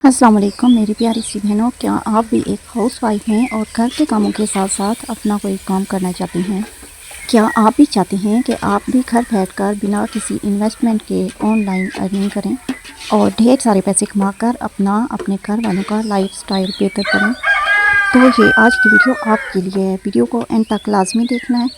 अस्सलाम वालेकुम मेरी प्यारी सी बहनों, क्या आप भी एक हाउस वाइफ हैं और घर के कामों के साथ साथ अपना कोई काम करना चाहती हैं? क्या आप भी चाहती हैं कि आप भी घर बैठकर बिना किसी इन्वेस्टमेंट के ऑनलाइन अर्निंग करें और ढेर सारे पैसे कमाकर अपने घर वालों का लाइफस्टाइल बेहतर करें? तो ये आज की वीडियो आपके लिए है। वीडियो को एंड तक लाजमी देखना है,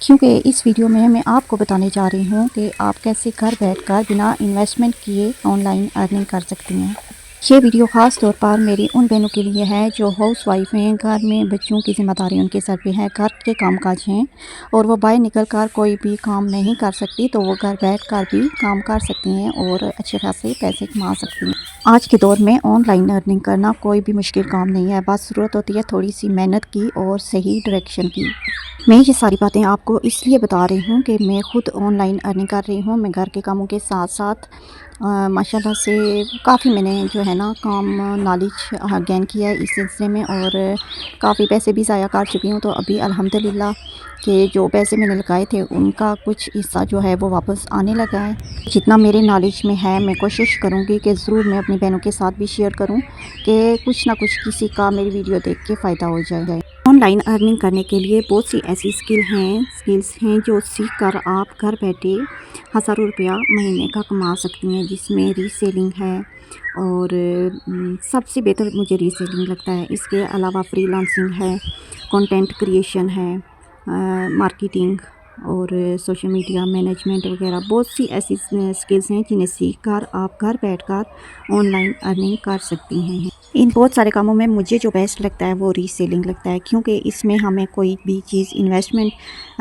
क्योंकि इस वीडियो में मैं आपको बताने जा रही हूँ कि आप कैसे घर बैठकर बिना इन्वेस्टमेंट किए ऑनलाइन अर्निंग कर सकती हैं। ये वीडियो ख़ास तौर पर मेरी उन बहनों के लिए है जो हाउस वाइफ हैं, घर में बच्चों की ज़िम्मेदारी उनके सर पे है, घर के कामकाज हैं और वो बाहर निकल कर कोई भी काम नहीं कर सकती, तो वो घर बैठ कर भी काम कर सकती हैं और अच्छे खासे पैसे कमा सकती हैं। आज के दौर में ऑनलाइन अर्निंग करना कोई भी मुश्किल काम नहीं है, बस ज़रूरत होती है थोड़ी सी मेहनत की और सही डायरेक्शन की। मैं ये सारी बातें आपको इसलिए बता रही हूँ कि मैं ख़ुद ऑनलाइन अर्निंग कर रही हूँ। मैं घर के कामों के साथ साथ माशाल्लाह से काफ़ी मैंने जो है ना काम नॉलेज गेन किया है इस सिलसिले में और काफ़ी पैसे भी ज़ाया कर चुकी हूँ। तो अभी अल्हम्दुलिल्लाह कि जो पैसे मैंने लगाए थे उनका कुछ हिस्सा जो है वो वापस आने लगा है। जितना मेरे नॉलेज में है मैं कोशिश करूँगी कि ज़रूर मैं अपनी बहनों के साथ भी शेयर करूँ कि कुछ ना कुछ किसी का मेरी वीडियो देख के फ़ायदा हो जाए। ऑनलाइन अर्निंग करने के लिए बहुत सी ऐसी स्किल्स हैं जो सीख कर आप घर बैठे हज़ारों रुपया महीने का कमा सकती हैं, जिसमें रीसेलिंग है और सबसे बेहतर मुझे रीसेलिंग लगता है। इसके अलावा फ्रीलांसिंग है, कंटेंट क्रिएशन है, मार्केटिंग और सोशल मीडिया मैनेजमेंट वगैरह बहुत सी ऐसी स्किल्स हैं जिन्हें सीख कर आप घर बैठकर ऑनलाइन अर्निंग कर सकती हैं। इन बहुत सारे कामों में मुझे जो बेस्ट लगता है वो रीसेलिंग लगता है, क्योंकि इसमें हमें कोई भी चीज़ इन्वेस्टमेंट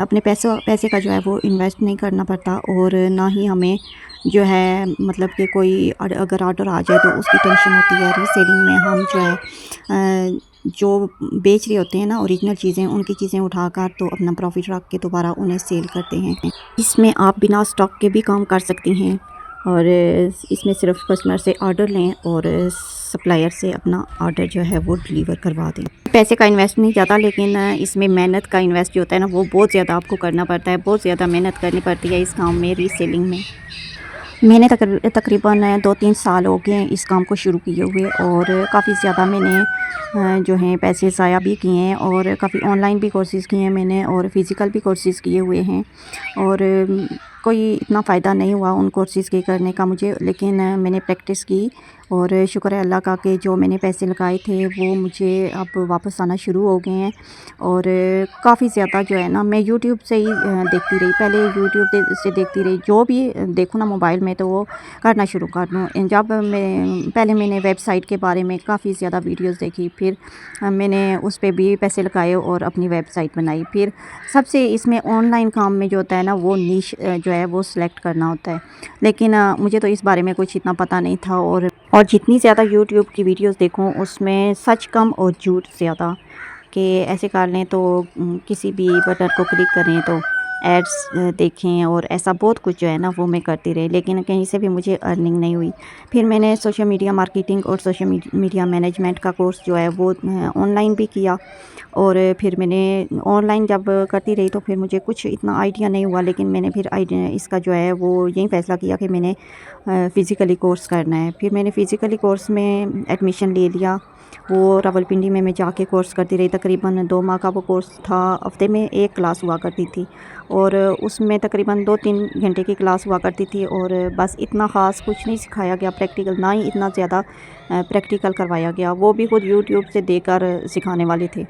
अपने पैसे का जो है वो इन्वेस्ट नहीं करना पड़ता और ना ही हमें जो है मतलब कि कोई अगर ऑर्डर आ जाए तो उसकी टेंशन होती है। रीसेलिंग में हम जो है जो बेच रहे होते हैं ना ओरिजिनल चीज़ें, उनकी चीज़ें उठाकर तो अपना प्रॉफिट रख के दोबारा उन्हें सेल करते हैं। इसमें आप बिना स्टॉक के भी काम कर सकती हैं और इसमें सिर्फ कस्टमर से ऑर्डर लें और सप्लायर से अपना ऑर्डर जो है वो डिलीवर करवा दें। पैसे का इन्वेस्ट नहीं ज़्यादा, लेकिन इसमें मेहनत का इन्वेस्ट जो होता है ना वो बहुत ज़्यादा आपको करना पड़ता है, बहुत ज़्यादा मेहनत करनी पड़ती है इस काम में, रीसेलिंग में। मैंने तकरीबन 2-3 साल हो गए हैं इस काम को शुरू किए हुए और काफ़ी ज़्यादा मैंने जो हैं पैसे ज़ाया भी किए हैं और काफ़ी ऑनलाइन भी कोर्सेज़ किए हैं मैंने और फ़िज़िकल भी कोर्सेज़ किए हुए हैं और कोई इतना फ़ायदा नहीं हुआ उन कोर्सेज़ के करने का मुझे, लेकिन मैंने प्रैक्टिस की और शुक्र है अल्लाह का कि जो मैंने पैसे लगाए थे वो मुझे अब वापस आना शुरू हो गए हैं। और काफ़ी ज़्यादा जो है ना मैं यूट्यूब से ही देखती रही, पहले यूट्यूब से देखती रही, जो भी देखूँ ना मोबाइल में तो वो करना शुरू कर दूँ। जब मैंने वेबसाइट के बारे में काफ़ी ज़्यादा वीडियोज़ देखी, फिर मैंने उस पर भी पैसे लगाए और अपनी वेबसाइट बनाई। फिर सबसे इसमें ऑनलाइन काम में जो होता है ना वो नीश जो है वो सिलेक्ट करना होता है, लेकिन मुझे तो इस बारे में कुछ इतना पता नहीं था और जितनी ज़्यादा यूट्यूब की वीडियोस देखूं उसमें सच कम और झूठ ज़्यादा, कि ऐसे कर लें तो किसी भी बटन को क्लिक करें तो एड्स देखें और ऐसा बहुत कुछ जो है ना वो मैं करती रही, लेकिन कहीं से भी मुझे अर्निंग नहीं हुई। फिर मैंने सोशल मीडिया मार्केटिंग और सोशल मीडिया मैनेजमेंट का कोर्स जो है वो ऑनलाइन भी किया और फिर मैंने ऑनलाइन जब करती रही तो फिर मुझे कुछ इतना आइडिया नहीं हुआ, लेकिन मैंने फिर इसका जो है वो यही फ़ैसला किया कि मैंने फ़िज़िकली कोर्स करना है। फिर मैंने फ़िज़िकली कोर्स में एडमिशन ले लिया, वो रावलपिंडी में मैं जाके कोर्स करती रही। तकरीबन 2 माह का वो कोर्स था, हफ़्ते में 1 क्लास हुआ करती थी और उसमें तकरीबन 2-3 घंटे की क्लास हुआ करती थी और बस इतना ख़ास कुछ नहीं सिखाया गया प्रैक्टिकल, ना ही इतना ज़्यादा प्रैक्टिकल करवाया गया, वो भी खुद यूट्यूब से देखकर सिखाने वाले थे।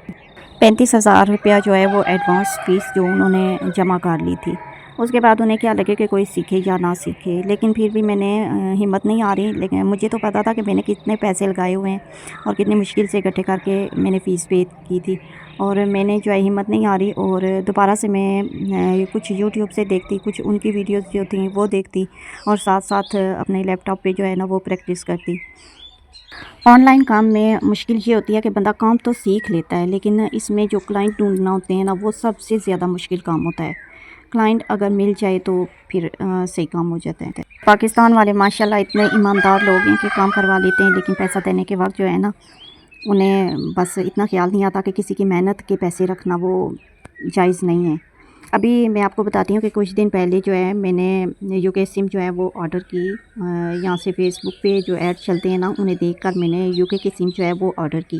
35,000 रुपया जो है वो एडवांस फ़ीस जो उन्होंने जमा कर ली थी। उसके बाद उन्हें क्या लगे कि कोई सीखे या ना सीखे, लेकिन फिर भी मैंने हिम्मत नहीं आ रही, लेकिन मुझे तो पता था कि मैंने कितने पैसे लगाए हुए हैं और कितनी मुश्किल से इकट्ठे करके मैंने फ़ीस पे की थी और मैंने जो है हिम्मत नहीं आ रही और दोबारा से मैं कुछ यूट्यूब से देखती, कुछ उनकी वीडियोस जो थी वो देखती और साथ साथ अपने लैपटॉप पे जो है ना वो प्रैक्टिस करती। ऑनलाइन काम में मुश्किल ये होती है कि बंदा काम तो सीख लेता है, लेकिन इसमें जो क्लाइंट ढूंढना होते हैं ना वो सबसे ज़्यादा मुश्किल काम होता है। क्लाइंट अगर मिल जाए तो फिर सही काम हो जाता है। पाकिस्तान वाले माशाल्लाह इतने ईमानदार लोग हैं कि काम करवा लेते हैं, लेकिन पैसा देने के वक्त जो है ना उन्हें बस इतना ख्याल नहीं आता कि किसी की मेहनत के पैसे रखना वो जायज़ नहीं है। ابھی میں آپ کو بتاتی ہوں کہ کچھ دن پہلے جو ہے میں نے یو کے سم جو ہے وہ آرڈر کی، یہاں سے فیس بک پہ جو ایڈ چلتے ہیں نا انہیں دیکھ کر میں نے یو کے سم جو ہے وہ آرڈر کی۔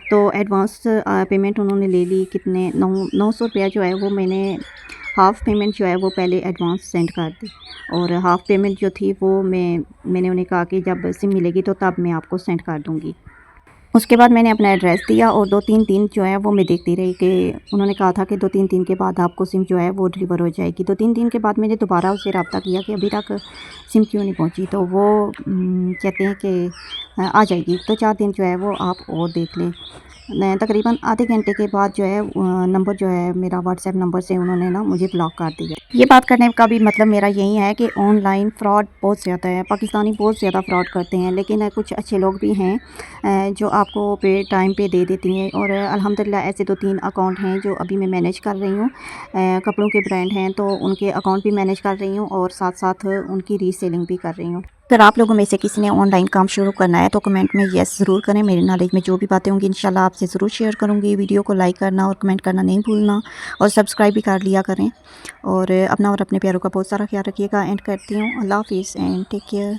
تو ایڈوانس پیمنٹ انہوں نے لے لی، کتنے 900 روپیہ جو ہے وہ میں نے ہاف پیمنٹ جو ہے وہ پہلے ایڈوانس سینڈ کر دی، اور ہاف پیمنٹ جو تھی وہ میں نے انہیں کہا کہ جب سم ملے گی تو تب میں آپ کو سینڈ کر دوں گی۔ اس کے بعد میں نے اپنا ایڈریس دیا اور 2-3 دن جو ہے وہ میں دیکھتی رہی کہ انہوں نے کہا تھا کہ 2-3 دن کے بعد آپ کو سم جو ہے وہ ڈلیور ہو جائے گی۔ 2-3 دن کے بعد میں نے دوبارہ اسے رابطہ کیا کہ ابھی تک سم کیوں نہیں پہنچی، تو وہ کہتے ہیں کہ آ جائے گی۔ تو 4 دن جو ہے وہ آپ اور دیکھ لیں۔ تقریباً آدھے گھنٹے کے بعد جو ہے نمبر جو ہے میرا واٹس ایپ نمبر سے انہوں نے نا مجھے بلاک کر دیا۔ یہ بات کرنے کا بھی مطلب میرا یہی ہے کہ آن لائن فراڈ بہت زیادہ ہے، پاکستانی بہت زیادہ فراڈ کرتے ہیں، لیکن کچھ اچھے لوگ بھی ہیں جو آپ کو ٹائم پہ دے دیتی ہیں، اور الحمدللہ ایسے 2-3 اکاؤنٹ ہیں جو ابھی میں مینیج کر رہی ہوں۔ کپڑوں کے برانڈ ہیں تو ان کے اکاؤنٹ بھی مینیج کر رہی ہوں، اور ساتھ ساتھ ان کی ری سیلنگ بھی کر رہی ہوں۔ اگر آپ لوگوں میں سے کسی نے آن لائن کام شروع کرنا ہے تو کمنٹ میں یس ضرور کریں، میری نالج میں جو بھی باتیں ہوں گی انشاءاللہ آپ سے ضرور شیئر کروں گی۔ ویڈیو کو لائک کرنا اور کمنٹ کرنا نہیں بھولنا، اور سبسکرائب بھی کر لیا کریں، اور اپنا اور اپنے پیاروں کا بہت سارا خیال رکھیے گا۔ اینڈ کرتی ہوں، اللہ حافظ اینڈ ٹیک کیئر۔